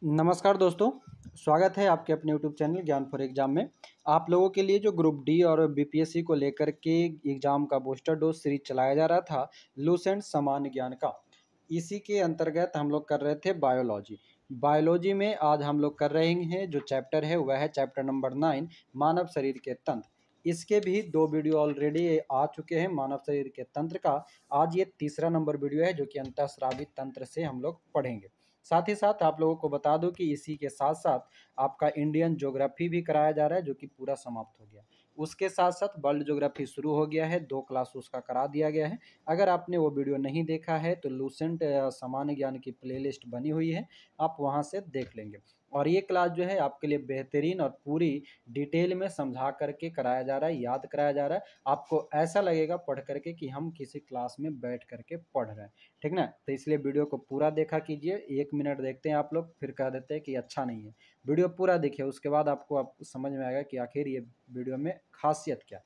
नमस्कार दोस्तों, स्वागत है आपके अपने यूट्यूब चैनल ज्ञान फॉर एग्जाम में। आप लोगों के लिए जो ग्रुप डी और बीपीएससी को लेकर के एग्जाम का बूस्टर डोज सीरीज चलाया जा रहा था, लूसेंट सामान्य ज्ञान का, इसी के अंतर्गत हम लोग कर रहे थे बायोलॉजी। बायोलॉजी में आज हम लोग कर रहे हैं जो चैप्टर है वह है चैप्टर नंबर 9, मानव शरीर के तंत्र। इसके भी 2 वीडियो ऑलरेडी आ चुके हैं मानव शरीर के तंत्र का। आज ये तीसरा नंबर वीडियो है जो कि अंतःस्रावी तंत्र से हम लोग पढ़ेंगे। साथ ही साथ आप लोगों को बता दूं कि इसी के साथ साथ आपका इंडियन ज्योग्राफी भी कराया जा रहा है जो कि पूरा समाप्त हो गया। उसके साथ साथ वर्ल्ड ज्योग्राफी शुरू हो गया है, 2 क्लास उसका करा दिया गया है। अगर आपने वो वीडियो नहीं देखा है तो लूसेंट सामान्य ज्ञान की प्लेलिस्ट बनी हुई है, आप वहां से देख लेंगे। और ये क्लास जो है आपके लिए बेहतरीन और पूरी डिटेल में समझा करके कराया जा रहा है, याद कराया जा रहा है। आपको ऐसा लगेगा पढ़ करके कि हम किसी क्लास में बैठ करके पढ़ रहे हैं, ठीक ना। तो इसलिए वीडियो को पूरा देखा कीजिए। 1 मिनट देखते हैं आप लोग, फिर कह देते हैं कि अच्छा नहीं है। वीडियो पूरा देखिए, उसके बाद आपको समझ में आएगा कि आखिर ये वीडियो में खासियत क्या है।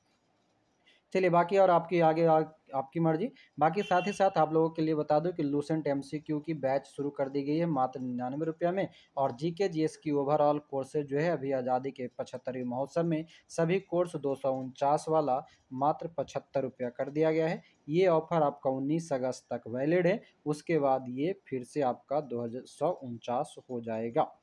चलिए बाकी और आपकी आपकी मर्जी। बाकी साथ ही साथ आप लोगों के लिए बता दूं कि लूसेंट एमसीक्यू की बैच शुरू कर दी गई है मात्र 99 रुपये में। और जीके जीएस की ओवरऑल कोर्सेज जो है अभी आज़ादी के 75वें महोत्सव में सभी कोर्स 249 वाला मात्र 75 रुपया कर दिया गया है। ये ऑफर आपका 19 अगस्त तक वैलिड है, उसके बाद ये फिर से आपका 249 हो जाएगा,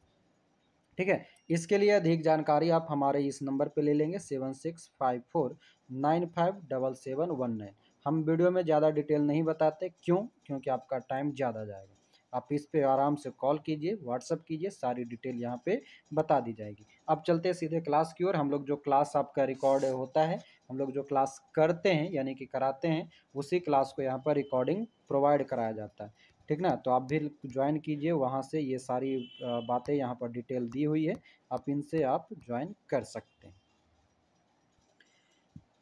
ठीक है। इसके लिए अधिक जानकारी आप हमारे इस नंबर पे ले लेंगे 7654957719। हम वीडियो में ज़्यादा डिटेल नहीं बताते, क्यों? क्योंकि आपका टाइम ज़्यादा जाएगा। आप इस पे आराम से कॉल कीजिए, व्हाट्सअप कीजिए, सारी डिटेल यहाँ पे बता दी जाएगी। अब चलते हैं सीधे क्लास की ओर। हम लोग जो क्लास आपका रिकॉर्ड होता है, हम लोग जो क्लास करते हैं यानी कि कराते हैं, उसी क्लास को यहाँ पर रिकॉर्डिंग प्रोवाइड कराया जाता है, ठीक ना। तो आप भी ज्वाइन कीजिए, वहाँ से ये सारी बातें यहाँ पर डिटेल दी हुई है, आप इनसे आप ज्वाइन कर सकते हैं।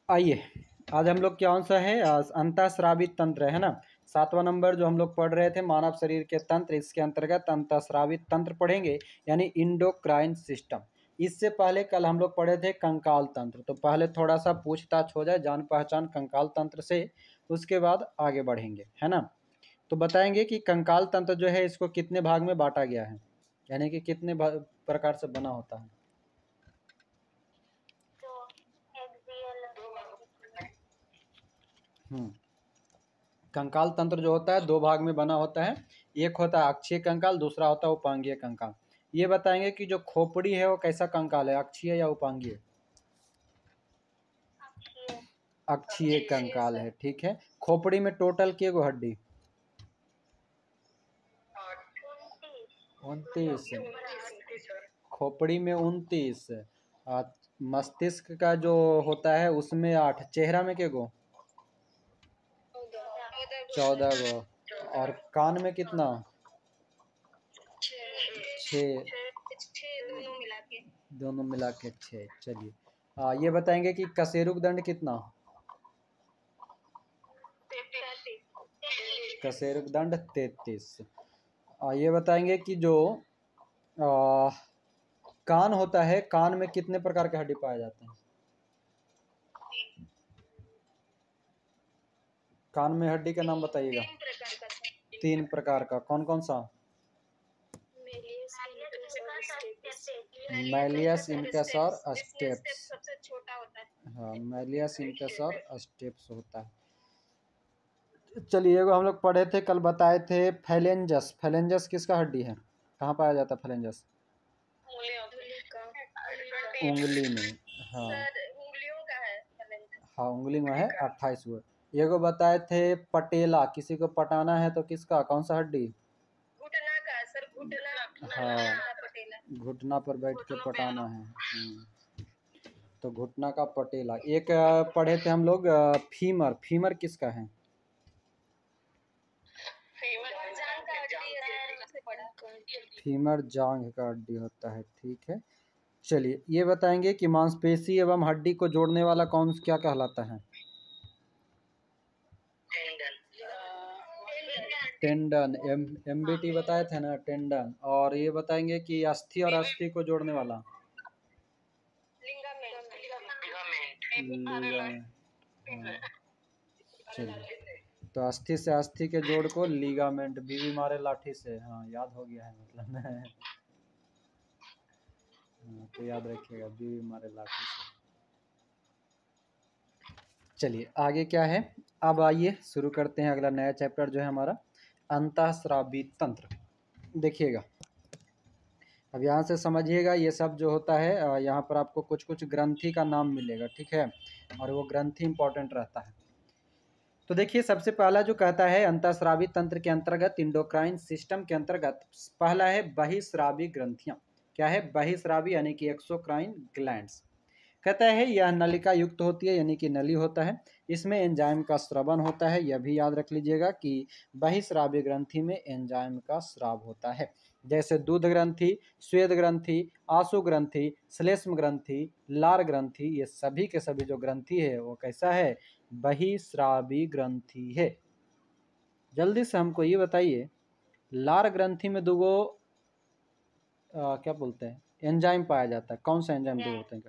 आइए, आज हम लोग कौन सा है, अंतःस्रावी तंत्र है ना। 7वां नंबर जो हम लोग पढ़ रहे थे मानव शरीर के तंत्र, इसके अंतर्गत अंतःस्रावी तंत्र पढ़ेंगे यानी इंडोक्राइन सिस्टम। इससे पहले कल हम लोग पढ़े थे कंकाल तंत्र। तो पहले थोड़ा सा पूछताछ हो जाए, जान पहचान कंकाल तंत्र से, उसके बाद आगे बढ़ेंगे, है ना। तो बताएंगे कि कंकाल तंत्र जो है इसको कितने भाग में बांटा गया है, यानी कि कितने प्रकार से बना होता है। कंकाल तंत्र जो होता है 2 भाग में बना होता है। एक होता है अक्षीय कंकाल, दूसरा होता है उपांगीय कंकाल। ये बताएंगे कि जो खोपड़ी है वो कैसा कंकाल है, अक्षीय या उपांगीय? अक्षीय कंकाल है, ठीक है। खोपड़ी में टोटल के गो हड्डी? 29। खोपड़ी में 29। मस्तिष्क का जो होता है उसमें 8। चेहरा में के गो? 14 गो। और कान में कितना? 6। दोनों मिला के 6। चलिए ये बताएंगे कि कशेरुक दंड कितना? कशेरुक दंड 33। ये बताएंगे कि जो आ, कान होता है, कान में कितने प्रकार के हड्डी पाए जाते हैं? कान में हड्डी का नाम बताइएगा। 3 प्रकार का, कौन कौन सा? मैलियस, इनकस और स्टेप्स। सबसे छोटा होता है। हाँ, मैलियस, इनकस और स्टेप्स होता है। चलिए हम लोग पढ़े थे कल, बताए थे फैलेंजस। फैलेंजस किसका हड्डी है, कहाँ पाया जाता है फैलेंजस? उंगली में। हाँ उंगलियों का है। हाँ उंगली में है, 28 हुए। ये को बताए थे पटेला, किसी को पटाना है तो किसका, कौन सा हड्डी? घुटना का सर, घुटना। हाँ, घुटना पर बैठ के पटाना है। तो घुटना का पटेला। एक पढ़े थे हम लोग फीमर। फीमर किसका है? फीमर जांघ का हड्डी होता है, ठीक है। चलिए ये बताएंगे कि मांसपेशी एवं हड्डी को जोड़ने वाला कौन क्या कहलाता है? टेंडन। एमबीटी बताए थे ना, टेंडन। और ये बताएंगे कि अस्थि और अस्थि को जोड़ने वाला? लिगामेंट। हाँ। चलिए तो अस्थि से अस्थि के जोड़ को लिगामेंट। बीवी मारे लाठी से, हाँ याद हो गया है मतलब हाँ, तो याद रखिएगा, बीवी मारे लाठी से। चलिए आगे क्या है, अब आइए शुरू करते हैं अगला नया चैप्टर जो है हमारा अंतःस्रावी तंत्र। देखिएगा, अब यहाँ से समझिएगा, ये सब जो होता है यहाँ पर आपको कुछ कुछ ग्रंथि का नाम मिलेगा, ठीक है, और वो ग्रंथि इंपॉर्टेंट रहता है। तो देखिए सबसे पहला जो कहता है अंतःस्रावी तंत्र के अंतर्गत इंडोक्राइन सिस्टम के अंतर्गत पहला है बहिस्रावी ग्रंथियां। क्या है? बहिस्रावी यानी कि एक्सोक्राइन ग्लैंड्स। कहता है यह नलिका युक्त होती है, यानी कि नली होता है, इसमें एंजाइम का स्रवन होता है। यह भी याद रख लीजिएगा कि बहिस्रावी ग्रंथि में एंजाइम का स्राव होता है, जैसे दूध ग्रंथि, श्वेत ग्रंथि, आशु ग्रंथि, श्लेष्म ग्रंथि, लार ग्रंथि, ये सभी के सभी जो ग्रंथि है वो कैसा है? बहिस्रावी ग्रंथि है। जल्दी से हमको ये बताइए, लार ग्रंथि में दो क्या बोलते हैं एंजाइम पाया जाता है, कौन सा एंजाइम दो होते हैं?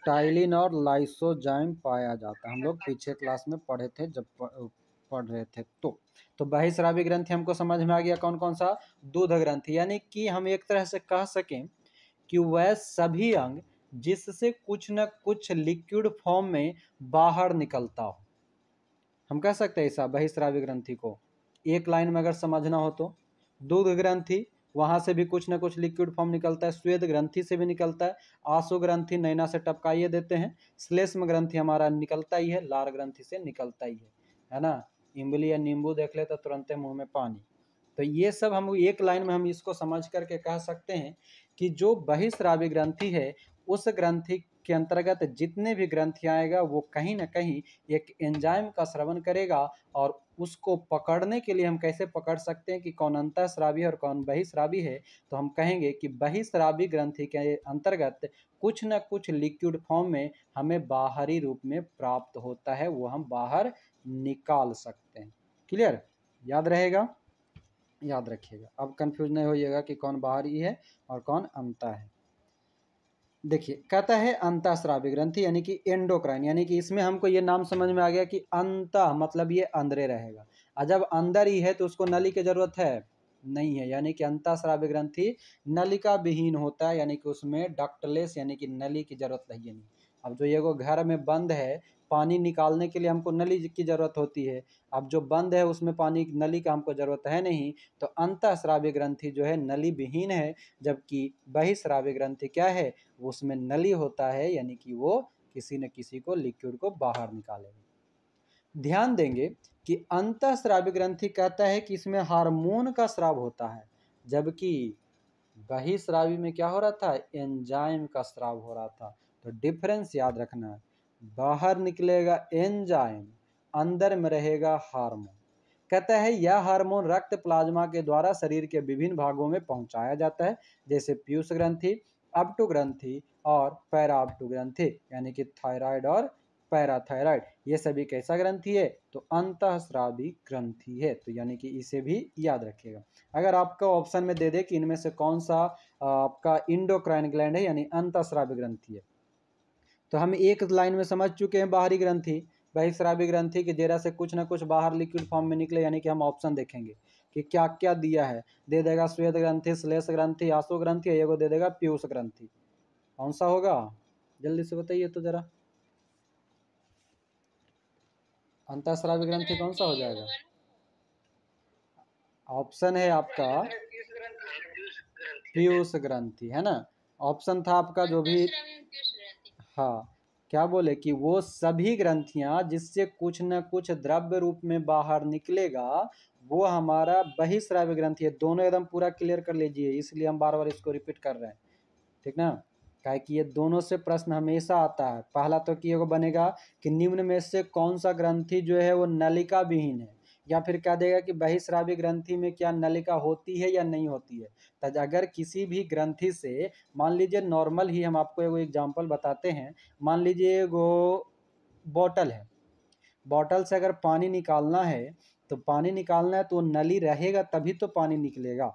टाइलिन और लाइसोजाइम पाया जाता है। हम लोग पीछे क्लास में पढ़े थे जब पढ़ रहे थे। तो बहिस्रावी ग्रंथि हमको समझ में आ गया कौन कौन सा? दूध ग्रंथि, यानी कि हम एक तरह से कह सकें कि वह सभी अंग जिससे कुछ न कुछ लिक्विड फॉर्म में बाहर निकलता हो, हम कह सकते हैं ऐसा बहिस्रावी ग्रंथि को। एक लाइन में अगर समझना हो तो दूध ग्रंथि, वहां से भी कुछ ना कुछ लिक्विड फॉर्म निकलता है, श्वेत ग्रंथि से भी निकलता है, आशु ग्रंथि नैना से टपकाइए देते हैं, श्लेष्म ग्रंथि हमारा निकलता ही है, लार ग्रंथि से निकलता ही है ना। इमली या नींबू देख ले तो तुरंत मुंह में पानी। तो ये सब हम एक लाइन में हम इसको समझ करके कह सकते हैं कि जो बहिस्रावी ग्रंथि है उस ग्रंथि के अंतर्गत जितने भी ग्रंथि आएगा वो कहीं ना कहीं एक एंजाइम का स्रवण करेगा, और उसको पकड़ने के लिए हम कैसे पकड़ सकते हैं कि कौन अंतःस्रावी है और कौन बहिस्रावी है? तो हम कहेंगे कि बहिस्रावी ग्रंथि के अंतर्गत कुछ न कुछ लिक्विड फॉर्म में हमें बाहरी रूप में प्राप्त होता है, वो हम बाहर निकाल सकते हैं। क्लियर? याद रहेगा, याद रखिएगा, अब कंफ्यूज नहीं होइएगा कि कौन बाहरी है और कौन अंत है। देखिए कहता है अंतःस्रावी ग्रंथि यानी कि एंडोक्राइन, यानी कि इसमें हमको ये नाम समझ में आ गया कि अंत मतलब ये अंदरे रहेगा, और जब अंदर ही है तो उसको नली की जरूरत है नहीं है, यानी कि अंतःस्रावी ग्रंथि नलिका विहीन होता है, यानी कि उसमें डक्टलेस यानी कि नली की जरूरत नहीं है। अब जो ये वो घर में बंद है, पानी निकालने के लिए हमको नली की जरूरत होती है, अब जो बंद है उसमें पानी नली का हमको जरूरत है नहीं, तो अंतःस्रावी ग्रंथि जो है नली विहीन है, जबकि बहिस्रावी ग्रंथि क्या है? उसमें नली होता है, यानी कि वो किसी न किसी को लिक्विड को बाहर निकालेगा। ध्यान देंगे कि अंतःस्रावी ग्रंथि कहता है कि इसमें हार्मोन का स्राव होता है, जबकि बहिस्रावी में क्या हो रहा था? एंजाइम का स्राव हो रहा था। तो डिफरेंस याद रखना है, बाहर निकलेगा एंजाइम, अंदर में रहेगा हार्मोन। कहता है यह हार्मोन रक्त प्लाज्मा के द्वारा शरीर के विभिन्न भागों में पहुंचाया जाता है, जैसे पीयूष ग्रंथि, अपटू ग्रंथि और पैराअपटू ग्रंथि, यानी कि थायराइड और पैराथायराइड, ये सभी कैसा ग्रंथि है? तो अंतःस्रावी ग्रंथि है। तो यानी कि इसे भी याद रखिएगा। अगर आपका ऑप्शन में दे दे कि इनमें से कौन सा आपका इंडोक्राइन ग्लैंड है यानी अंतःस्रावी ग्रंथि है, तो हम एक लाइन में समझ चुके हैं बाहरी ग्रंथि, बहिस्रावी ग्रंथि के जेरा से कुछ ना कुछ बाहर लिक्विड फॉर्म में निकले, यानी कि हम ऑप्शन देखेंगे कि क्या क्या दिया है। दे देगा श्वेत ग्रंथि, श्लेष ग्रंथि, आशु ग्रंथि, ये दे देगा पीयूष ग्रंथि। कौन सा होगा? जल्दी से बताइए तो जरा, अंतःस्रावी ग्रंथि कौन सा हो जाएगा? ऑप्शन है आपका पीयूष ग्रंथि, है ना। ऑप्शन था आपका जो भी, हाँ, क्या बोले कि वो सभी ग्रंथियां जिससे कुछ न कुछ द्रव्य रूप में बाहर निकलेगा वो हमारा बहिस्रावी ग्रंथि है। दोनों एकदम पूरा क्लियर कर लीजिए, इसलिए हम बार बार इसको रिपीट कर रहे हैं, ठीक ना। काहे कि ये दोनों से प्रश्न हमेशा आता है। पहला तो कि एगो बनेगा कि निम्न में से कौन सा ग्रंथि जो है वो नलिका विहीन है, या फिर क्या देगा कि बहिस्रावी ग्रंथि में क्या नलिका होती है या नहीं होती है। तो अगर किसी भी ग्रंथि से, मान लीजिए नॉर्मल ही हम आपको एगो एग्जाम्पल बताते हैं, मान लीजिए एगो बॉटल है, बॉटल से अगर पानी निकालना है तो पानी निकालना है तो नली रहेगा तभी तो पानी निकलेगा।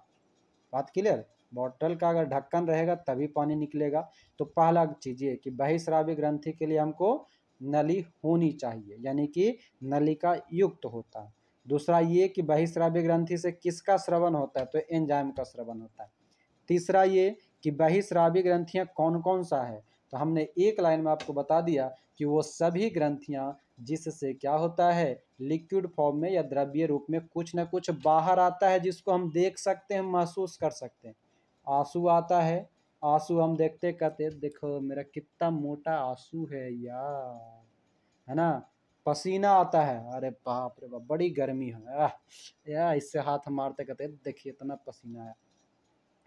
बात क्लियर? बॉटल का अगर ढक्कन रहेगा तभी पानी निकलेगा। तो पहला चीज ये कि बहिस्रावी ग्रंथि के लिए हमको नली होनी चाहिए, यानी कि नलिका युक्त होता है। दूसरा ये कि बहिस्रावी ग्रंथि से किसका स्रवण होता है, तो एंजाइम का स्रवण होता है। तीसरा ये कि बहिस्रावी ग्रंथियां कौन कौन सा है, तो हमने एक लाइन में आपको बता दिया कि वो सभी ग्रंथियां जिससे क्या होता है, लिक्विड फॉर्म में या द्रव्य रूप में कुछ न कुछ बाहर आता है जिसको हम देख सकते हैं, महसूस कर सकते हैं। आंसू आता है, आंसू हम देखते कहते देखो मेरा कितना मोटा आंसू है यार, है ना। पसीना आता है, अरे बाप रे बाप बड़ी गर्मी है यार, इससे हाथ मारते कहते देखिए इतना पसीना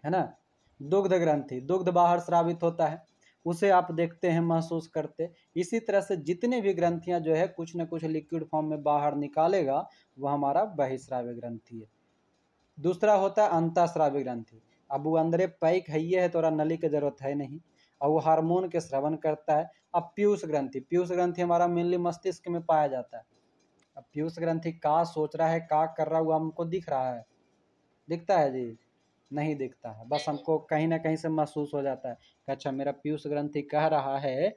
है ना। दुग्ध ग्रंथि, दुग्ध बाहर स्रावित होता है, उसे आप देखते हैं, महसूस करते। इसी तरह से जितने भी ग्रंथियां जो है कुछ न कुछ लिक्विड फॉर्म में बाहर निकालेगा, वह हमारा बहिस्रावी ग्रंथि है। दूसरा होता है अंतःस्रावी ग्रंथि। अब वो अंदरे पैक है, ये है तो नली की जरूरत है नहीं, और वो हार्मोन के स्रवण करता है। अब पीयूष ग्रंथि, पीयूष ग्रंथि हमारा मेनली मस्तिष्क में पाया जाता है। अब पीयूष ग्रंथि का सोच रहा है, का कर रहा है, वो हमको दिख रहा है, दिखता है जी, नहीं दिखता है, बस हमको कहीं ना कहीं से महसूस हो जाता है कि अच्छा मेरा पीयूष ग्रंथि कह रहा है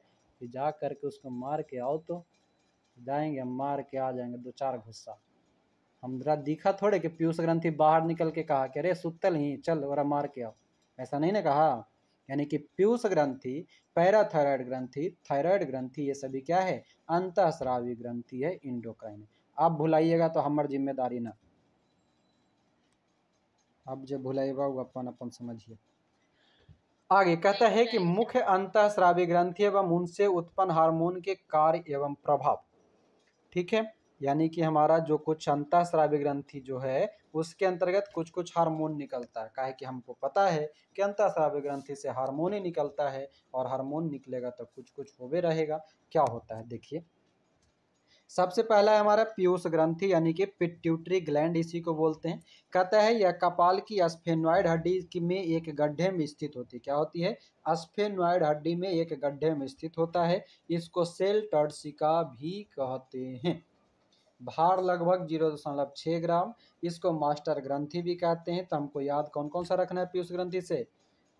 कि जा करके उसको मार के आओ, तो जाएंगे, मार के आ जाएंगे 2-4 गुस्सा। हमरा दिखा थोड़े कि पीयूष ग्रंथि बाहर निकल के कहा कि अरे सुतल ही चल और मार के आओ, ऐसा नहीं ना कहा। यानी कि पीयूष ग्रंथि, पैराथायराइड ग्रंथि, थायराइड ग्रंथि, ये सभी क्या है, अंतःस्रावी ग्रंथि है, इंडोक्राइन। आप भुलाइएगा तो हमारी जिम्मेदारी ना, अब जब भुलाइएगा वो अपन अपन समझिए। आगे कहता है कि मुख्य अंतःस्रावी ग्रंथि एवं उनसे उत्पन्न हार्मोन के कार्य एवं प्रभाव। ठीक है, यानी कि हमारा जो कुछ अंतःस्रावी ग्रंथि जो है उसके अंतर्गत कुछ कुछ हार्मोन निकलता है, काहे कि हमको पता है कि अंतःस्रावी ग्रंथि से हार्मोन ही निकलता है, और हार्मोन निकलेगा तो कुछ कुछ होवे रहेगा। क्या होता है देखिए, सबसे पहला है हमारा पीयूष ग्रंथि, यानी कि पिट्यूटरी ग्लैंड इसी को बोलते हैं। कहता है यह कपाल की स्फेनॉइड हड्डी में एक गड्ढे में स्थित होती है। क्या होती है, स्फेनॉइड हड्डी में एक गड्ढे में स्थित होता है। इसको सेल टर्सिका भी कहते हैं। भार लगभग 0.6 ग्राम। इसको मास्टर ग्रंथि भी कहते हैं। तो हमको याद कौन कौन सा रखना है पीयूष ग्रंथि से,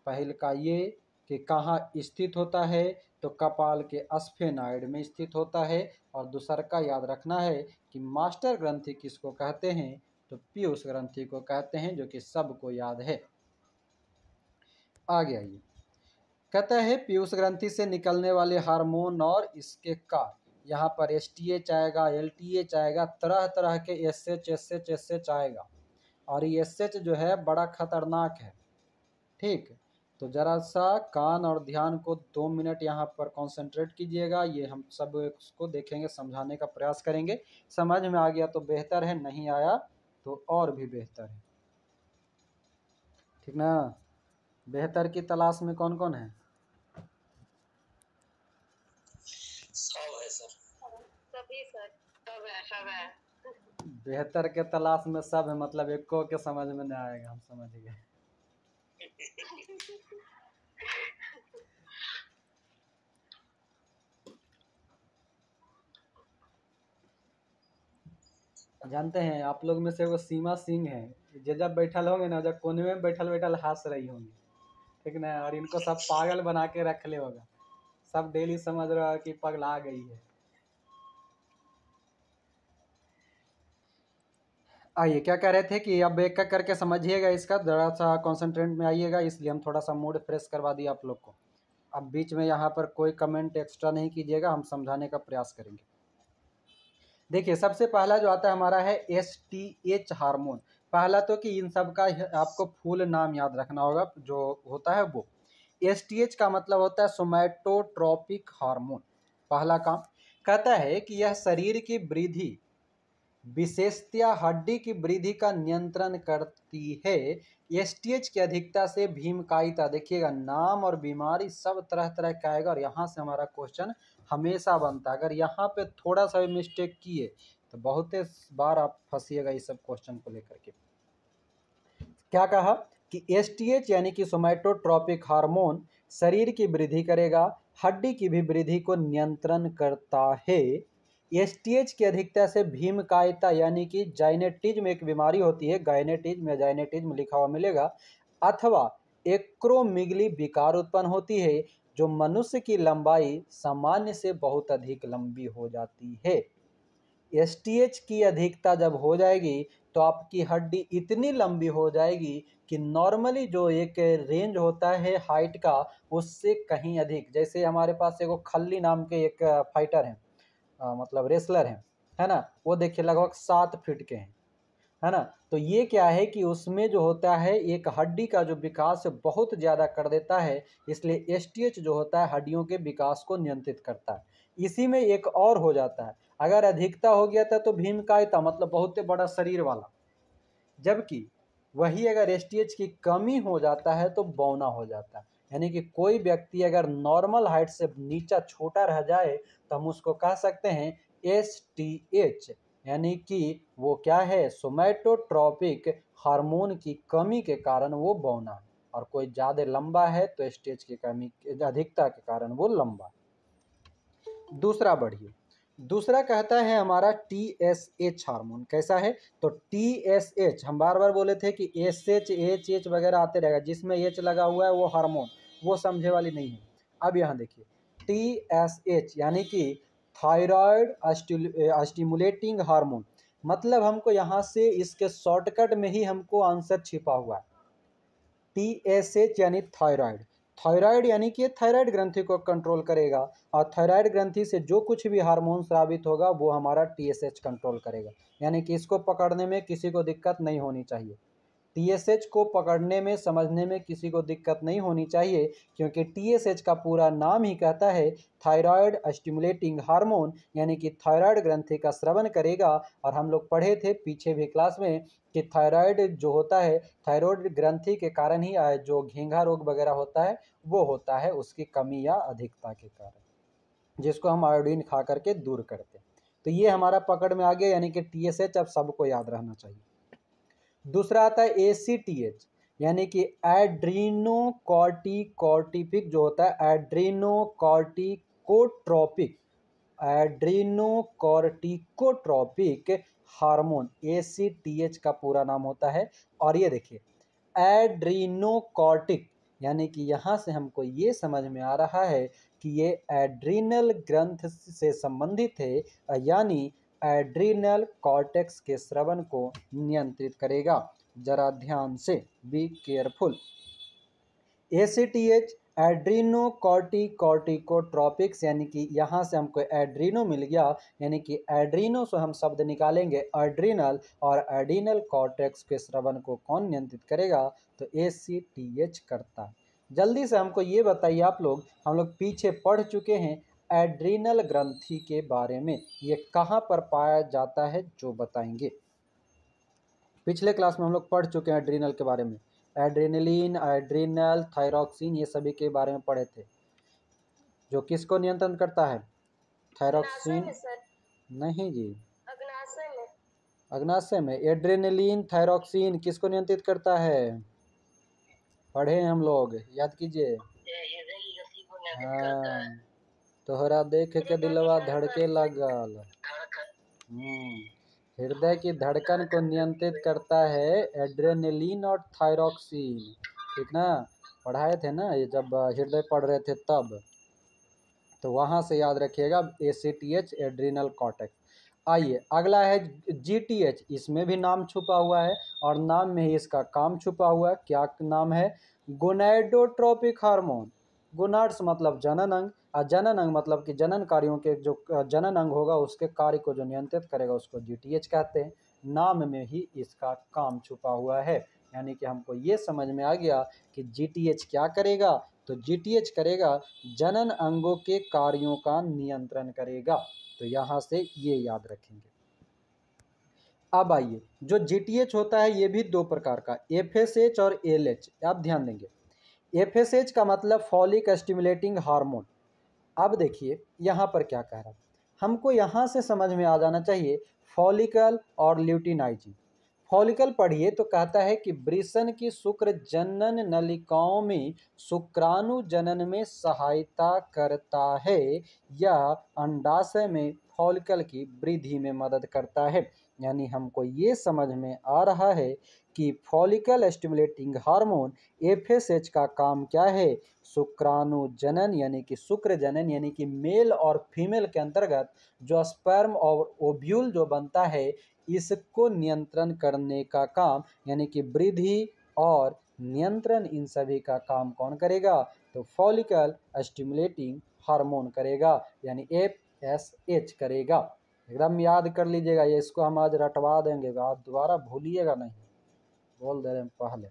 पहले का ये कि कहाँ स्थित होता है, तो कपाल के स्फेनॉइड में स्थित होता है। और दूसरा का याद रखना है कि मास्टर ग्रंथि किसको कहते हैं, तो पीयूष ग्रंथि को कहते हैं, जो कि सबको याद है। आगे आइए, कहता है पीयूष ग्रंथि से निकलने वाले हार्मोन और इसके कार्य। यहाँ पर एसटीएच आएगा, एलटीएच आएगा, तरह तरह के एसएच आएगा, और ये एसएच जो है बड़ा खतरनाक है। ठीक, तो जरा सा कान और ध्यान को 2 मिनट यहाँ पर कंसंट्रेट कीजिएगा। ये हम सब इसको देखेंगे, समझाने का प्रयास करेंगे। समझ में आ गया तो बेहतर है, नहीं आया तो और भी बेहतर है, ठीक ना। बेहतर की तलाश में कौन कौन है, सब है सर, सभी सर, सब है, सब है। बेहतर के तलाश में सब है, मतलब एको के समझ में नहीं आएगा, हम समझ गए। जानते हैं आप लोग में से वो सीमा सिंह है, जब बैठल होंगे ना, जब कोने में बैठल बैठल हंस रही होंगी, ठीक ना। और इनको सब पागल बना के रख ले होगा, सब डेली समझ रहा है कि पगला गई है। आइए, क्या कह रहे थे कि अब एक एक करके समझिएगा, इसका जरा सा कॉन्सेंट्रेट में आइएगा, इसलिए हम थोड़ा सा मूड फ्रेश करवा दिया आप लोग को। अब बीच में यहाँ पर कोई कमेंट एक्स्ट्रा नहीं कीजिएगा, हम समझाने का प्रयास करेंगे। देखिए, सबसे पहला जो आता है हमारा है एसटीएच हार्मोन। पहला तो कि इन सब का आपको फुल नाम याद रखना होगा, जो होता है वो एसटीएच का मतलब होता है सोमैटोट्रोपिक हार्मोन। पहला काम कहता है कि यह शरीर की वृद्धि, विशेषतया हड्डी की वृद्धि का नियंत्रण करती है। एसटीएच की अधिकता से भीमकायिता, देखिएगा नाम और बीमारी सब तरह तरह का आएगा, और यहाँ से हमारा क्वेश्चन हमेशा बनता है। अगर यहाँ पे थोड़ा सा भी मिस्टेक किए तो बहुत बार आप फंसिएगा इस सब क्वेश्चन को लेकर के। क्या कहा कि एसटीएच यानी कि सोमैटोट्रोपिक हार्मोन शरीर की वृद्धि करेगा, हड्डी की भी वृद्धि को नियंत्रण करता है। एसटीएच की अधिकता से भीमकायिता यानी कि जाइनेटिज्म एक बीमारी होती है, गायनेटिज्म या जाइनेटिज्म लिखा हुआ मिलेगा, अथवा एक्रोमिगली विकार उत्पन्न होती है, जो मनुष्य की लंबाई सामान्य से बहुत अधिक लंबी हो जाती है। एसटीएच की अधिकता जब हो जाएगी तो आपकी हड्डी इतनी लंबी हो जाएगी कि नॉर्मली जो एक रेंज होता है हाइट का उससे कहीं अधिक। जैसे हमारे पास एगो खल्ली नाम के एक फाइटर हैं, मतलब रेसलर हैं, है ना, वो देखिए लगभग 7 फीट के हैं, है ना। तो ये क्या है कि उसमें जो होता है एक हड्डी का जो विकास बहुत ज़्यादा कर देता है, इसलिए एसटीएच जो होता है हड्डियों के विकास को नियंत्रित करता है। इसी में एक और हो जाता है, अगर अधिकता हो गया था तो भीमकायता मतलब बहुत बड़ा शरीर वाला, जबकि वही अगर एसटीएच की कमी हो जाता है तो बौना हो जाता है। यानी कि कोई व्यक्ति अगर नॉर्मल हाइट से नीचा छोटा रह जाए तो हम उसको कह सकते हैं एसटीएच, यानी कि वो क्या है, सोमैटोट्रोपिक हार्मोन की कमी के कारण वो बौना है। और कोई ज़्यादा लंबा है तो एसटीएच की कमी अधिकता के कारण वो लंबा। दूसरा बढ़िए, दूसरा कहता है हमारा टीएसएच हार्मोन। कैसा है, तो टीएसएच हम बार बार बोले थे कि एसएच एच एच वगैरह आते रहेगा, जिसमें एच लगा हुआ है वो हार्मोन, वो समझे वाली नहीं है। अब यहाँ देखिए टीएसएच यानी कि थायराइड स्टिमुलेटिंग हार्मोन, मतलब हमको यहाँ से इसके शॉर्टकट में ही हमको आंसर छिपा हुआ है। टीएसएच यानी थायराइड, थायराइड यानी कि थायराइड ग्रंथि को कंट्रोल करेगा, और थायराइड ग्रंथि से जो कुछ भी हार्मोन स्रावित होगा वो हमारा टीएसएच कंट्रोल करेगा। यानी कि इसको पकड़ने में किसी को दिक्कत नहीं होनी चाहिए, टीएसएच को पकड़ने में समझने में किसी को दिक्कत नहीं होनी चाहिए, क्योंकि टीएसएच का पूरा नाम ही कहता है थायराइड स्टिमुलेटिंग हार्मोन, यानी कि थायराइड ग्रंथि का स्रवण करेगा। और हम लोग पढ़े थे पीछे भी क्लास में कि थायराइड जो होता है थायराइड ग्रंथि के कारण ही जो घेंघा रोग वगैरह होता है वो होता है उसकी कमी या अधिकता के कारण, जिसको हम आयोडीन खा करके दूर करते हैं। तो ये हमारा पकड़ में आ गया, यानी कि टीएसएच अब सबको याद रहना चाहिए। दूसरा आता है एसीटीएच, यानी कि एड्रीनोकॉर्टिकोट्रोपिक जो होता है, एड्रीनोकॉर्टिकोट्रोपिक हार्मोन, एसीटीएच का पूरा नाम होता है। और ये देखिए एड्रीनोकॉर्टिक, यानी कि यहाँ से हमको ये समझ में आ रहा है कि ये एड्रीनल ग्रंथ से संबंधित है, यानी एड्रीनल कॉर्टेक्स के स्रवण को नियंत्रित करेगा। जरा ध्यान से बी केयरफुल। एसीटीएच एड्रीनोकॉर्टिकोट्रोपिक्स, यानी कि यहाँ से हमको एड्रीनो मिल गया, यानी कि एड्रीनो से हम शब्द निकालेंगे एड्रीनल, और एड्रीनल कॉर्टेक्स के स्रवण को कौन नियंत्रित करेगा, तो एसीटीएच करता है। जल्दी से हमको ये बताइए आप लोग, हम लोग पीछे पढ़ चुके हैं एड्रीनल ग्रंथि के बारे में, ये कहाँ पर पाया जाता है जो बताएंगे। पिछले क्लास में हम लोग पढ़ चुके हैं एड्रीनल के बारे में, एड्रेनलिन, एड्रीनल, थायरॉक्सिन, ये सभी के बारे में पढ़े थे। जो किसको नियंत्रण करता है, थायरॉक्सिन नहीं जी, अग्नाशय में एड्रेनलिन थायरॉक्सिन किसको नियंत्रित करता है, पढ़े हम लोग, याद कीजिए। हाँ, तोहरा देख के दिलवा धड़के लगल। हृदय की धड़कन को नियंत्रित करता है एड्रेनलिन और थायरॉक्सिन, ठीक ना, पढ़ाए थे ना ये जब हृदय पढ़ रहे थे तब, तो वहाँ से याद रखिएगा एसीटीएच एड्रीनल कॉर्टेक्स। आइए अगला है जीटीएच, इसमें भी नाम छुपा हुआ है और नाम में ही इसका काम छुपा हुआ है। क्या नाम है, गोनैडोट्रोपिक हार्मोन। गोनाड्स मतलब जनन अंग, और जनन अंग मतलब कि जनन कार्यों के जो जनन अंग होगा उसके कार्य को जो नियंत्रित करेगा उसको जीटीएच कहते हैं। नाम में ही इसका काम छुपा हुआ है, यानी कि हमको ये समझ में आ गया कि जीटीएच क्या करेगा, तो जीटीएच करेगा जनन अंगों के कार्यों का नियंत्रण करेगा। तो यहाँ से ये याद रखेंगे। अब आइए, जो जीटीएच होता है ये भी दो प्रकार का, एफएसएच और एलएच। आप ध्यान देंगे, एफएसएच का मतलब फॉलिक स्टिमुलेटिंग हार्मोन। अब देखिए यहाँ पर क्या कह रहा है, हमको यहाँ से समझ में आ जाना चाहिए फॉलिकल और ल्यूटिनाइजिंग। फॉलिकल पढ़िए तो कहता है कि वृषण की शुक्र जनन नलिकाओं में शुक्राणु जनन में सहायता करता है, या अंडाशय में फॉलिकल की वृद्धि में मदद करता है। यानी हमको ये समझ में आ रहा है कि फॉलिकल स्टिमुलेटिंग हार्मोन FSH का काम क्या है? शुक्राणु जनन यानी कि शुक्र जनन यानी कि मेल और फीमेल के अंतर्गत जो स्पर्म और ओव्यूल जो बनता है इसको नियंत्रण करने का काम यानी कि वृद्धि और नियंत्रण इन सभी का काम कौन करेगा? तो फॉलिकल स्टिमुलेटिंग हार्मोन करेगा यानी FSH करेगा। एकदम याद कर लीजिएगा, ये इसको हम आज रटवा देंगे, आप दोबारा भूलिएगा नहीं, बोल दे रहे हैं पहले,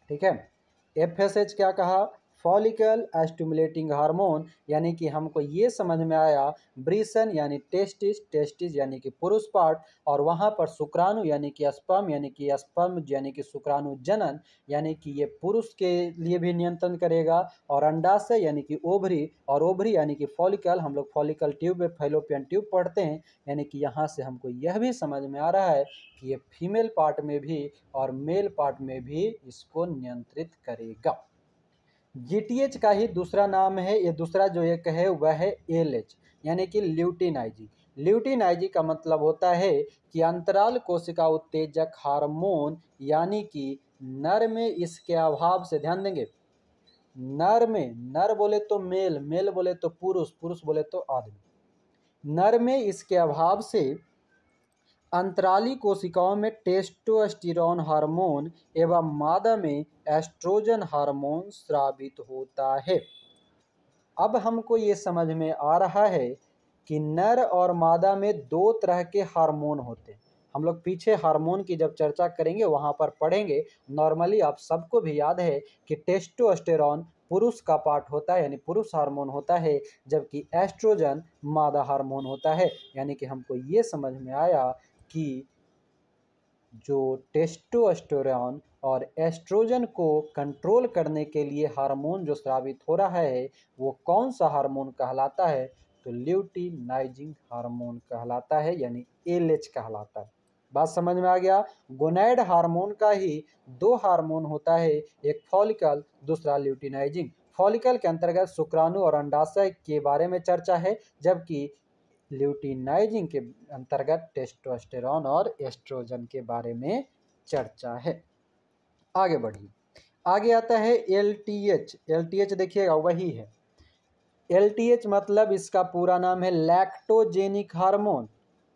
ठीक है। FSH क्या कहा? फॉलिकल स्टिमुलेटिंग हार्मोन, यानी कि हमको ये समझ में आया ब्रीसन यानी टेस्टिस, टेस्टिस यानी कि पुरुष पार्ट, और वहाँ पर शुक्राणु यानी कि स्पर्म यानी कि शुक्राणु जनन यानी कि ये पुरुष के लिए भी नियंत्रण करेगा, और अंडाशय यानी कि ओवरी, और ओवरी यानी कि फॉलिकल, हम लोग फॉलिकल ट्यूब में फैलोपियन ट्यूब पढ़ते हैं, यानी कि यहाँ से हमको यह भी समझ में आ रहा है कि ये फीमेल पार्ट में भी और मेल पार्ट में भी इसको नियंत्रित करेगा। GTH का ही दूसरा नाम है, ये दूसरा जो एक है वह है LH यानी कि ल्यूटिनाइजिंग। ल्यूटिनाइजिंग का मतलब होता है कि अंतराल कोशिका उत्तेजक हार्मोन, यानी कि नर में इसके अभाव से, ध्यान देंगे, नर में, नर बोले तो मेल, मेल बोले तो पुरुष, पुरुष बोले तो आदमी, नर में इसके अभाव से अंतराली कोशिकाओं में टेस्टोस्टेरोन हार्मोन एवं मादा में एस्ट्रोजन हार्मोन स्रावित होता है। अब हमको ये समझ में आ रहा है कि नर और मादा में दो तरह के हार्मोन होते हैं। हम लोग पीछे हार्मोन की जब चर्चा करेंगे वहाँ पर पढ़ेंगे। नॉर्मली आप सबको भी याद है कि टेस्टोस्टेरोन पुरुष का पार्ट होता है यानी पुरुष हार्मोन होता है, जबकि एस्ट्रोजन मादा हार्मोन होता है। यानी कि हमको ये समझ में आया कि जो टेस्टोस्टेरोन और एस्ट्रोजन को कंट्रोल करने के लिए हार्मोन जो स्रावित हो रहा है वो कौन सा हार्मोन कहलाता है? तो ल्यूटिनाइजिंग हार्मोन कहलाता है यानी LH कहलाता है। बात समझ में आ गया? गोनैड हार्मोन का ही दो हार्मोन होता है, एक फॉलिकल, दूसरा ल्यूटिनाइजिंग। फॉलिकल के अंतर्गत शुक्राणु और अंडाशय के बारे में चर्चा है, जबकि ल्यूटिनाइजिंग के अंतर्गत टेस्टोस्टेरोन और एस्ट्रोजन के बारे में चर्चा है। आगे बढ़िए, आगे आता है LTH। LTH देखिएगा वही है, LTH मतलब इसका पूरा नाम है लैक्टोजेनिक हार्मोन।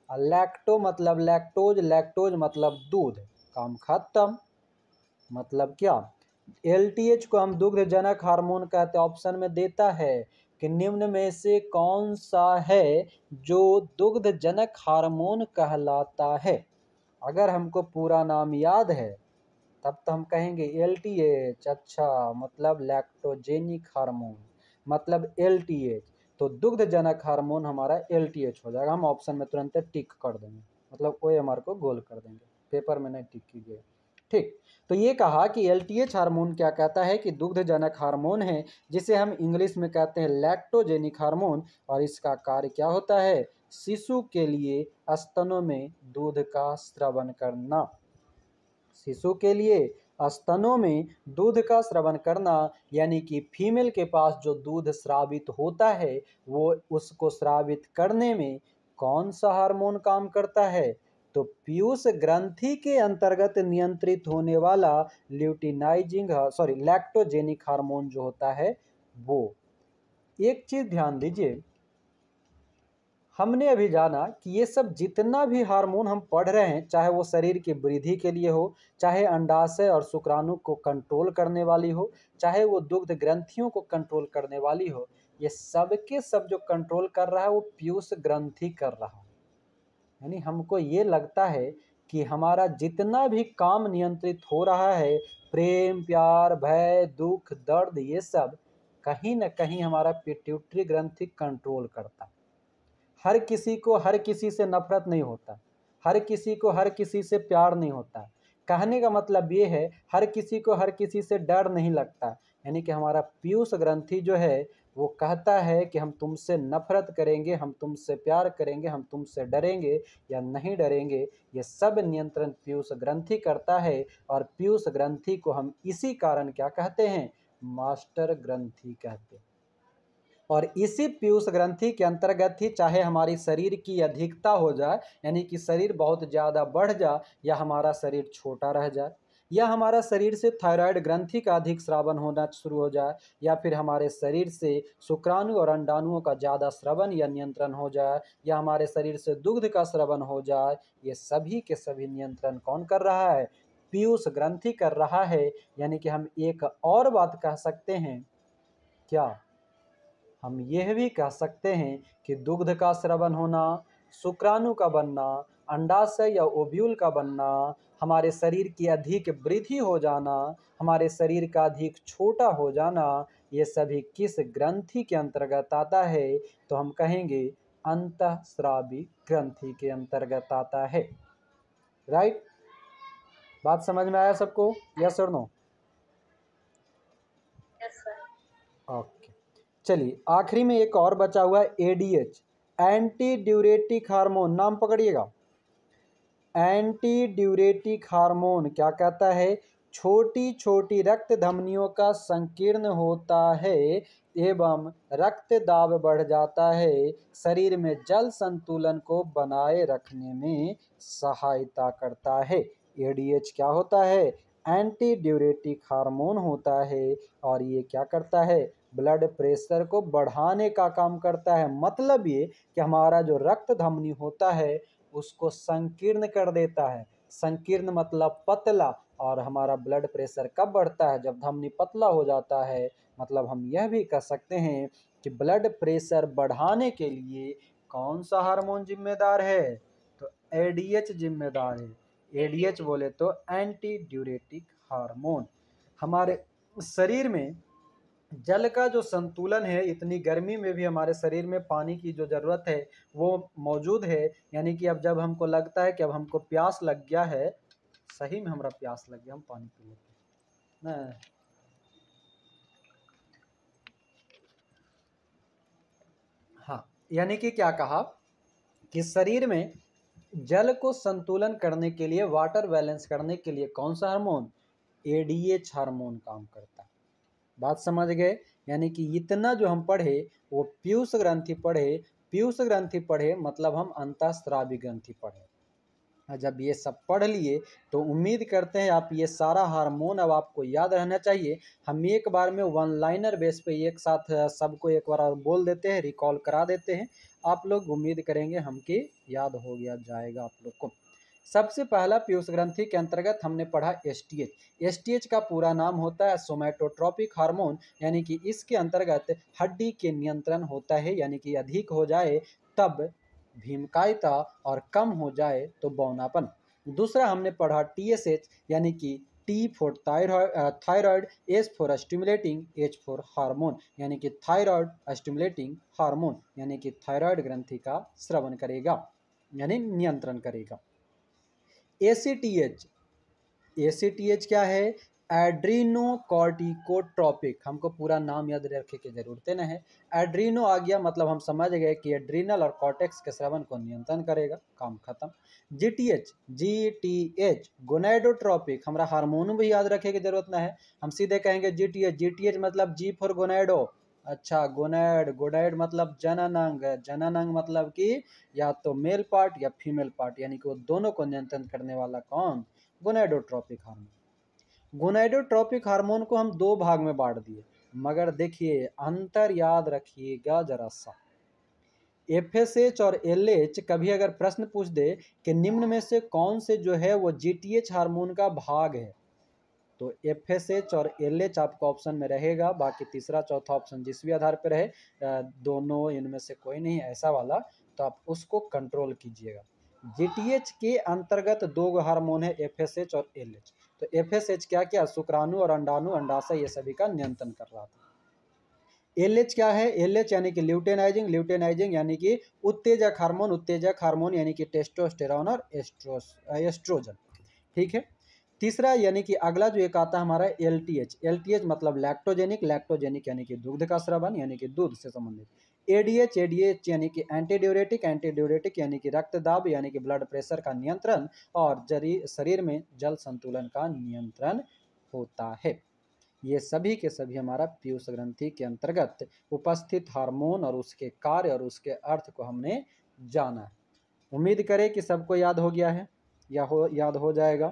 लैक्टो मतलब लैक्टोज, लैक्टोज मतलब दूध, काम खत्म। मतलब क्या? LTH को हम दुग्धजनक हार्मोन कहते हैं। ऑप्शन में देता है कि निम्न में से कौन सा है जो दुग्धजनक हार्मोन कहलाता है। अगर हमको पूरा नाम याद है तब तो हम कहेंगे LTH, अच्छा मतलब लैक्टोजेनिक हार्मोन मतलब LTH, तो दुग्धजनक हार्मोन हमारा LTH हो जाएगा। हम ऑप्शन में तुरंत टिक कर देंगे, मतलब OMR को गोल कर देंगे, पेपर में नहीं टिक कीजिए, ठीक। तो ये कहा कि LTH हार्मोन क्या कहता है कि दुग्धजनक हार्मोन है, जिसे हम इंग्लिश में कहते हैं लैक्टोजेनिक हार्मोन, और इसका कार्य क्या होता है? शिशु के लिए स्तनों में दूध का स्रवण करना। शिशु के लिए स्तनों में दूध का स्रवण करना, यानी कि फीमेल के पास जो दूध स्रावित होता है वो उसको स्रावित करने में कौन सा हार्मोन काम करता है? तो पीयूष ग्रंथि के अंतर्गत नियंत्रित होने वाला लैक्टोजेनिक हार्मोन जो होता है वो। एक चीज ध्यान दीजिए, हमने अभी जाना कि ये सब जितना भी हार्मोन हम पढ़ रहे हैं, चाहे वो शरीर की वृद्धि के लिए हो, चाहे अंडाशय और शुक्राणु को कंट्रोल करने वाली हो, चाहे वो दुग्ध ग्रंथियों को कंट्रोल करने वाली हो, ये सब के सब जो कंट्रोल कर रहा है वो पीयूष ग्रंथि कर रहा है। यानी हमको ये लगता है कि हमारा जितना भी काम नियंत्रित हो रहा है, प्रेम, प्यार, भय, दुख, दर्द, ये सब कहीं ना कहीं हमारा पिट्यूटरी ग्रंथि कंट्रोल करता है। हर किसी को हर किसी से नफरत नहीं होता, हर किसी को हर किसी से प्यार नहीं होता। कहने का मतलब ये है हर किसी को हर किसी से डर नहीं लगता। यानी कि हमारा पीयूष ग्रंथि जो है वो कहता है कि हम तुमसे नफरत करेंगे, हम तुमसे प्यार करेंगे, हम तुमसे डरेंगे या नहीं डरेंगे। ये सब नियंत्रण पीयूष ग्रंथि करता है, और पीयूष ग्रंथि को हम इसी कारण क्या कहते हैं? मास्टर ग्रंथि कहते हैं। और इसी पीयूष ग्रंथि के अंतर्गत ही चाहे हमारी शरीर की अधिकता हो जाए, यानी कि शरीर बहुत ज़्यादा बढ़ जाए, या हमारा शरीर छोटा रह जाए, या हमारा शरीर से थायराइड ग्रंथि का अधिक स्रावन होना शुरू हो जाए, या फिर हमारे शरीर से शुक्राणु और अंडाणुओं का ज़्यादा स्रवन या नियंत्रण हो जाए, या हमारे शरीर से दुग्ध का स्रवन हो जाए, ये सभी के सभी नियंत्रण कौन कर रहा है? पीयूष ग्रंथि कर रहा है। यानी कि हम एक और बात कह सकते हैं, क्या हम यह भी कह सकते हैं कि दुग्ध का स्रवन होना, शुक्राणु का बनना, अंडाशय या ओव्यूल का बनना, हमारे शरीर की अधिक वृद्धि हो जाना, हमारे शरीर का अधिक छोटा हो जाना, ये सभी किस ग्रंथि के अंतर्गत आता है? तो हम कहेंगे अंतःस्रावी ग्रंथि के अंतर्गत आता है। राइट, बात समझ में आया सबको? यस और नो? Yes sir. ओके, चलिए आखिरी में एक और बचा हुआ है एडीएच, एंटी ड्यूरेटिक हार्मोन। नाम पकड़िएगा, एंटी ड्यूरेटिक हार्मोन क्या कहता है? छोटी छोटी रक्त धमनियों का संकीर्ण होता है एवं रक्त दाब बढ़ जाता है, शरीर में जल संतुलन को बनाए रखने में सहायता करता है। एडीएच क्या होता है? एंटी ड्यूरेटिक हार्मोन होता है, और ये क्या करता है? ब्लड प्रेशर को बढ़ाने का काम करता है। मतलब ये कि हमारा जो रक्त धमनी होता है उसको संकीर्ण कर देता है। संकीर्ण मतलब पतला, और हमारा ब्लड प्रेशर कब बढ़ता है? जब धमनी पतला हो जाता है। मतलब हम यह भी कह सकते हैं कि ब्लड प्रेशर बढ़ाने के लिए कौन सा हार्मोन जिम्मेदार है? तो एडीएच जिम्मेदार है। एडीएच बोले तो एंटी ड्यूरेटिक हार्मोन। हमारे शरीर में जल का जो संतुलन है, इतनी गर्मी में भी हमारे शरीर में पानी की जो ज़रूरत है वो मौजूद है। यानी कि अब जब हमको लगता है कि अब हमको प्यास लग गया है, सही में हमारा प्यास लग गया, हम पानी पी लेते हैं। हाँ, यानी कि क्या कहा कि शरीर में जल को संतुलन करने के लिए, वाटर बैलेंस करने के लिए कौन सा हार्मोन? एडीएच हार्मोन काम करता है। बात समझ गए? यानी कि इतना जो हम पढ़े वो पीयूष ग्रंथि पढ़े। पीयूष ग्रंथि पढ़े मतलब हम अंतःस्रावी ग्रंथि पढ़े। जब ये सब पढ़ लिए तो उम्मीद करते हैं आप ये सारा हार्मोन अब आपको याद रहना चाहिए। हम एक बार में वन लाइनर बेस पे एक साथ सबको एक बार और बोल देते हैं, रिकॉल करा देते हैं। आप लोग उम्मीद करेंगे हमके याद हो गया जाएगा आप लोग को। सबसे पहला पीयूष ग्रंथि के अंतर्गत हमने पढ़ा एसटीएच। एसटीएच का पूरा नाम होता है सोमैटोट्रोपिक हार्मोन, यानी कि इसके अंतर्गत हड्डी के नियंत्रण होता है। यानी कि अधिक हो जाए तब भीमकायता और कम हो जाए तो बौनापन। दूसरा हमने पढ़ा टीएसएच, यानी कि T for thyroid, S for stimulating, H for hormone, यानी कि थायराइड स्टिमुलेटिंग हार्मोन, यानी कि थायराइड ग्रंथि का स्रवन करेगा, यानी नियंत्रण करेगा। एसीटीएच, एसीटीएच क्या है? एड्रीनोकॉर्टिकोट्रोपिक। हमको पूरा नाम याद रखे की जरूरत न है। एड्रीनो आ गया मतलब हम समझ गए कि एड्रीनल और कॉर्टेक्स के स्रवन को नियंत्रण करेगा, काम खत्म। जीटीएच, जीटीएच गोनैडोट्रोपिक। हमारा हार्मोन भी याद रखे की जरूरत न है, हम सीधे कहेंगे जीटीएच। जीटीएच मतलब जी फॉर गोनैडो। अच्छा, गोनैड, गोनैड मतलब जननांग, जननांग मतलब कि या तो मेल पार्ट या फीमेल पार्ट, यानी कि वो दोनों को नियंत्रण करने वाला कौन? Gonadotropic hormone. गोनैडोट्रोपिक हार्मोन को हम दो भाग में बांट दिए, मगर देखिए अंतर याद रखिएगा जरा सा। एफएसएच और एलएच, कभी अगर प्रश्न पूछ दे कि निम्न में से कौन से जो है वो जीटीएच हार्मोन का भाग है, तो एफएसएच और एलएच आपका ऑप्शन में रहेगा। बाकी तीसरा चौथा ऑप्शन जिस भी आधार पर रहे, दोनों इनमें से कोई नहीं ऐसा वाला, तो आप उसको कंट्रोल कीजिएगा। जीटीएच के अंतर्गत दो हार्मोन है, एफएसएच और एलएच। तो एफएसएच क्या क्या? शुक्राणु और अंडाणु, अंडाशय, ये सभी का नियंत्रण कर रहा था। एलएच क्या है? एलएच यानी कि ल्यूटेनाइजिंग, ल्यूटेनाइजिंग यानी कि उत्तेजक हार्मोन, उत्तेजक हार्मोन यानी कि टेस्टोस्टेरोन और एस्ट्रोजन। ठीक है। तीसरा यानी कि अगला जो एक आता है हमारा एलटीएच। एलटीएच मतलब लैक्टोजेनिक, लैक्टोजेनिक यानी कि दूध का स्रवन, यानी कि दूध से संबंधित। एडीएच, एडीएच यानी कि एंटी ड्यूरेटिक, एंटी ड्यूरेटिक यानी कि रक्तदाब यानी कि ब्लड प्रेशर का नियंत्रण, और शरीर में जल संतुलन का नियंत्रण होता है। ये सभी के सभी हमारा पीयूष ग्रंथि के अंतर्गत उपस्थित हार्मोन और उसके कार्य और उसके अर्थ को हमने जाना है। उम्मीद करें कि सबको याद हो गया है या याद हो जाएगा।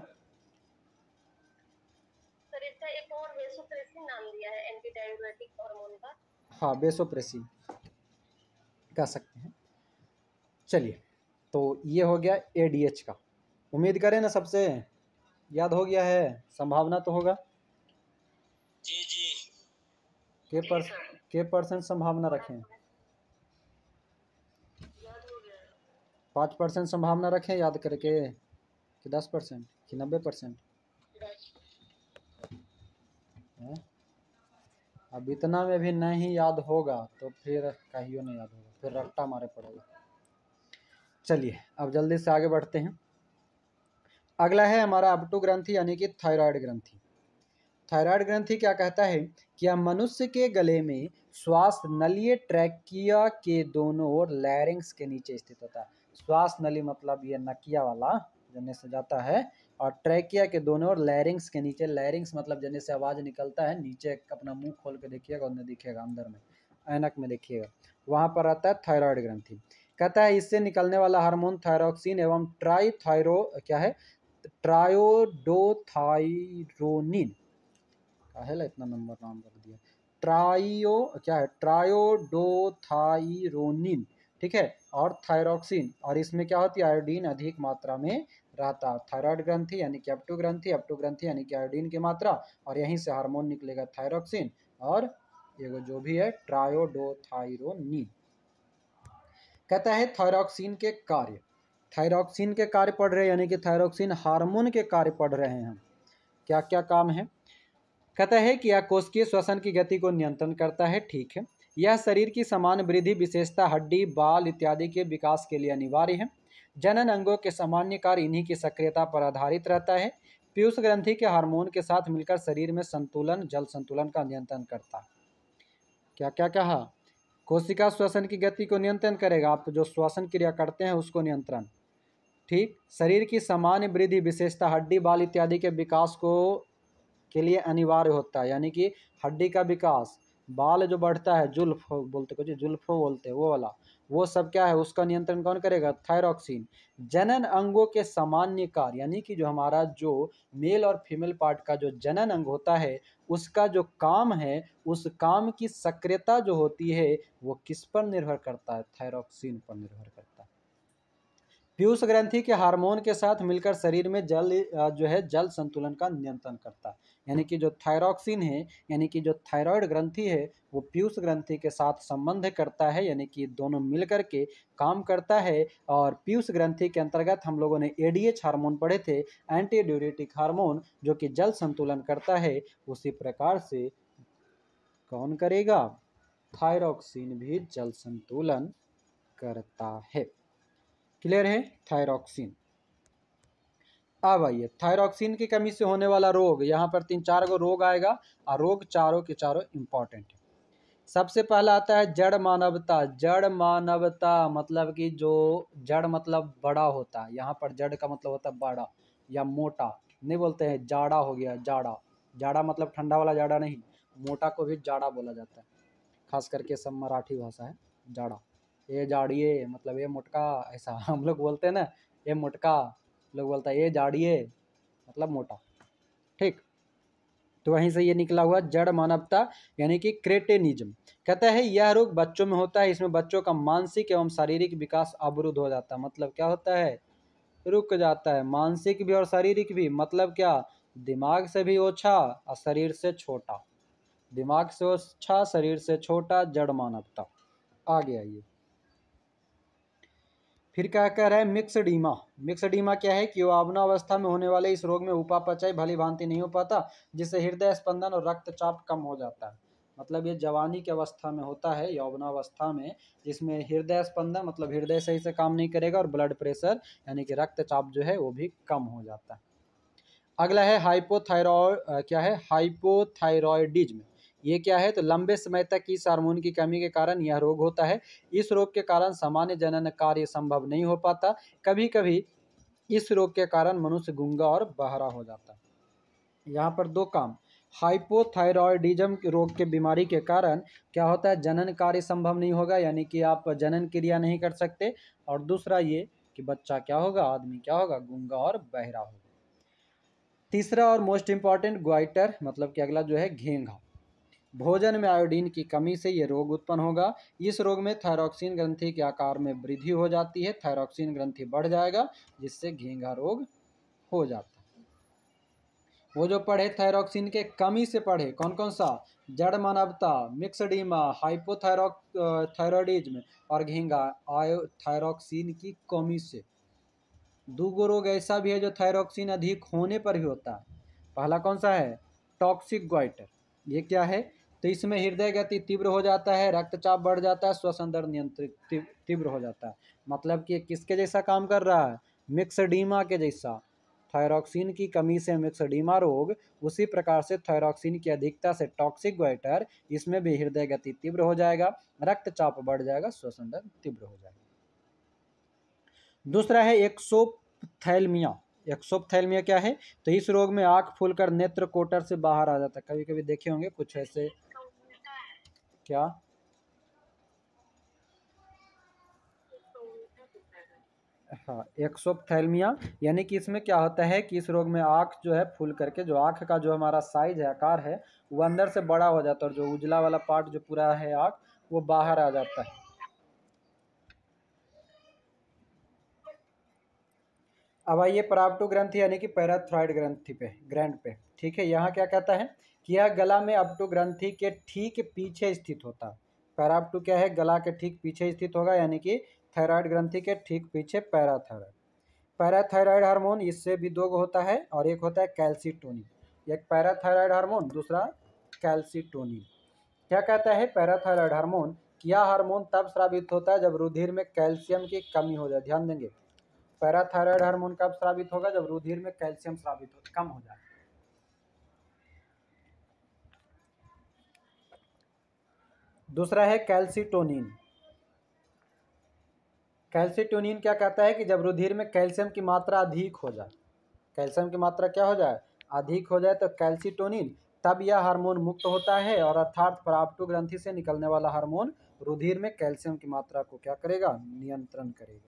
सर इसका एक और वेसोप्रेसिन नाम दिया है एंटी डाययूरेटिक हार्मोन का। हाँ, वेसोप्रेसिन कह सकते हैं। चलिए, तो ये हो गया एडीएच का। उम्मीद करें ना सबसे याद हो गया है, संभावना तो होगा। जी जी के परसेंट संभावना रखें? 5% संभावना रखें याद करके, कि 10%, कि 90%? अब इतना में भी नहीं याद होगा तो फिर कहियो नहीं याद होगा, फिर रट्टा मारे पड़ेगा। चलिए अब जल्दी से आगे बढ़ते हैं। अगला है हमारा अपटू ग्रंथि यानी कि थायराइड ग्रंथि। थायराइड ग्रंथि क्या कहता है कि यह मनुष्य के गले में श्वास नलिये ट्रैकिया के दोनों ओर लैरिंग्स के नीचे स्थित होता है। श्वास नली मतलब ये नकिया वाला जने से जाता है, और ट्रैकिया के दोनों ओर लैरिंग्स के नीचे, लैरिंग्स मतलब जने से आवाज निकलता है नीचे, अपना मुंह खोल के देखिएगा, उन्हें दिखेगा अंदर में, ऐनक में देखिएगा, वहां पर रहता है थायराइड ग्रंथि। कहता है इससे निकलने वाला हार्मोन थायरोक्सिन एवं ट्रायोडोथायरोनिन इतना नंबर नाम रख दिया, ट्रायोडोथायरोनिन, ठीक है, और थायरोक्सिन, और इसमें क्या होती है, आयोडीन अधिक मात्रा में रहता है। थायराइड ग्रंथि यानी कि अपटू ग्रंथि यानी कि आयोडीन की मात्रा, और यहीं से हार्मोन निकलेगा थायरोक्सिन, और ये जो भी है ट्रायोडोथायरोनिन। कहता है थायरोक्सिन के कार्य, थायरोक्सिन के कार्य पढ़ रहे हैं, यानी कि थायरोक्सिन हार्मोन के कार्य पढ़ रहे हैं हम। क्या क्या काम है? कहता है कि यह कोशिकीय श्वसन की गति को नियंत्रण करता है, ठीक है। यह शरीर की समान वृद्धि, विशेषता हड्डी, बाल इत्यादि के विकास के लिए अनिवार्य है। जनन अंगों के सामान्य कार्य इन्हीं की सक्रियता पर आधारित रहता है। पीयूष ग्रंथि के हार्मोन के साथ मिलकर शरीर में संतुलन, जल संतुलन का नियंत्रण करता है। क्या क्या कहा? कोशिका श्वसन की गति को नियंत्रण करेगा, आप जो श्वसन क्रिया करते हैं उसको नियंत्रण, ठीक। शरीर की सामान्य वृद्धि, विशेषता हड्डी, बाल इत्यादि के विकास को के लिए अनिवार्य होता है, यानी कि हड्डी का विकास, बाल जो बढ़ता है, जुल्फ बोलते, कुछ जुल्फ बोलते हैं वो वाला, वो सब क्या है, उसका नियंत्रण कौन करेगा? थायरोक्सिन। जनन अंगों के सामान्य कार्य, यानी कि जो हमारा जो मेल और फीमेल पार्ट का जो जनन अंग होता है उसका जो काम है, उस काम की सक्रियता जो होती है वो किस पर निर्भर करता है? थायरोक्सिन पर निर्भर करता है। पीयूष ग्रंथि के हार्मोन के साथ मिलकर शरीर में जल जो है जल संतुलन का नियंत्रण करता है, यानी कि जो थायरोक्सिन है, यानी कि जो थायराइड ग्रंथि है, वो पीयूष ग्रंथि के साथ संबंध करता है, यानी कि दोनों मिलकर के काम करता है। और पीयूष ग्रंथि के अंतर्गत हम लोगों ने एडीएच हार्मोन पढ़े थे, एंटी डाययूरेटिक हार्मोन, जो कि जल संतुलन करता है। उसी प्रकार से कौन करेगा? थायरोक्सिन भी जल संतुलन करता है। क्लियर है? थायरोक्सिन। अब आइए थायरोक्सिन की कमी से होने वाला रोग, यहाँ पर 3-4 गो रोग आएगा, और रोग चारों के चारों इंपॉर्टेंट है। सबसे पहला आता है जड़ मानवता। जड़ मानवता मतलब कि जो जड़ मतलब बड़ा होता है, यहाँ पर जड़ का मतलब होता है बड़ा या मोटा, नहीं बोलते हैं जाड़ा हो गया, जाड़ा, जाड़ा मतलब ठंडा वाला जाड़ा नहीं, मोटा को भी जाड़ा बोला जाता है, खास करके सब मराठी भाषा है, जाड़ा, ये जाड़िए मतलब ये मोटका, ऐसा हम लोग बोलते हैं ना, ये मोटका, लोग बोलता है ये जाड़िए मतलब मोटा, ठीक। तो वहीं से ये निकला हुआ जड़ मानवता, यानी कि क्रेटेनिज्म। कहता है यह रोग बच्चों में होता है, इसमें बच्चों का मानसिक एवं शारीरिक विकास अवरुद्ध हो जाता है। मतलब क्या होता है? रुक जाता है, मानसिक भी और शारीरिक भी। मतलब क्या? दिमाग से भी ओछा और शरीर से छोटा, दिमाग से ओछा शरीर से छोटा, जड़ मानवता। आगे आइए, फिर क्या कह रहा है? मिक्सडीमा। मिक्सडीमा क्या है कि यौवनावस्था में होने वाले इस रोग में उपापचय भली भांति नहीं हो पाता, जिससे हृदय स्पंदन और रक्तचाप कम हो जाता है। मतलब ये जवानी की अवस्था में होता है, यौवनावस्था में, जिसमें हृदय स्पंदन मतलब हृदय सही से काम नहीं करेगा, और ब्लड प्रेशर यानी कि रक्तचाप जो है वो भी कम हो जाता है। अगला है हाइपोथायरॉयड, क्या है? हाइपोथायरॉयडिज्म। ये क्या है? तो लंबे समय तक इस हार्मोन की कमी के कारण यह रोग होता है। इस रोग के कारण सामान्य जनन कार्य संभव नहीं हो पाता। कभी कभी इस रोग के कारण मनुष्य गूंगा और बहरा हो जाता है। यहाँ पर दो काम, हाइपोथायरॉयडिज्म रोग के बीमारी के कारण क्या होता है, जनन कार्य संभव नहीं होगा, यानी कि आप जनन क्रिया नहीं कर सकते। और दूसरा ये कि बच्चा क्या होगा, आदमी क्या होगा, गूंगा और बहरा होगा। तीसरा और मोस्ट इंपॉर्टेंट, ग्वाइटर मतलब कि अगला जो है घेंघा। भोजन में आयोडीन की कमी से ये रोग उत्पन्न होगा। इस रोग में थायरॉक्सिन ग्रंथि के आकार में वृद्धि हो जाती है, थायरॉक्सिन ग्रंथि बढ़ जाएगा, जिससे घेंघा रोग हो जाता है। वो जो पढ़े थायरॉक्सिन के कमी से पढ़े, कौन कौन सा, जड़ मानवता, मिक्सडीमा, थायरॉयडिज्म और घेंघा आयो थायरॉक्सिन की कमी से। दूगो रोग ऐसा भी है जो थायरॉक्सिन अधिक होने पर भी होता है। पहला कौन सा है, टॉक्सिक ग्वाइटर। ये क्या है, तो इसमें हृदय गति तीव्र हो जाता है, रक्तचाप बढ़ जाता है, श्वसन दर नियंत्रित तीव्र हो जाता है। मतलब कि किसके जैसा काम कर रहा है, मिक्सडीमा के जैसा। थायरॉक्सिन की कमी से मिक्सडीमा रोग, उसी प्रकार से थायरॉक्सिन की अधिकता से टॉक्सिक ग्वाइटर, इसमें भी हृदय गति तीव्र हो जाएगा, रक्तचाप बढ़ जाएगा, श्वसन दर तीव्र हो जाएगा। दूसरा है एक्सोप्थैल्मिया। एक्सोप्थैल्मिया क्या है, तो इस रोग में आंख फूलकर नेत्र कोटर से बाहर आ जाता है। कभी कभी देखे होंगे कुछ ऐसे, क्या, हाँ, एक्सोप्थैल्मिया, यानी कि इसमें क्या होता है कि इस रोग में आंख जो है फूल करके, जो आंख का जो हमारा साइज है, आकार है, वो अंदर से बड़ा हो जाता है, और जो उजला वाला पार्ट जो पूरा है आंख, वो बाहर आ जाता है। अब आइए पराप्टो ग्रंथि यानी कि पैराथ्राइड ग्रंथि पे, ग्रैंड पे। ठीक है, यहाँ क्या कहता है कि यह गला में अपटू ग्रंथि के ठीक पीछे स्थित होता है। पैराप्टू क्या है, गला के ठीक पीछे स्थित होगा, यानी कि थायराइड ग्रंथि के ठीक पीछे पैराथायराइड। पैराथायराइड हार्मोन इससे भी दो होता है, और एक होता है कैल्सीटोनिन। एक पैराथायराइड हार्मोन, दूसरा कैल्सीटोनिन। क्या कहता है पैराथायराइड हार्मोन, यह हार्मोन तब स्रावित होता है जब रुधिर में कैल्शियम की कमी हो जाए। ध्यान देंगे, पैराथायराइड हार्मोन कब स्रावित होगा, जब रुधिर में कैल्शियम स्रावित हो, कम हो जाए। दूसरा है कैल्सीटोनिन। कैल्सीटोनिन क्या कहता है कि जब रुधिर में कैल्शियम की मात्रा अधिक हो जाए, कैल्शियम की मात्रा क्या हो जाए, अधिक हो जाए, तो कैल्सीटोनिन, तब यह हार्मोन मुक्त होता है, और अर्थात पराप्टू ग्रंथि से निकलने वाला हार्मोन रुधिर में कैल्शियम की मात्रा को क्या करेगा, नियंत्रण करेगा।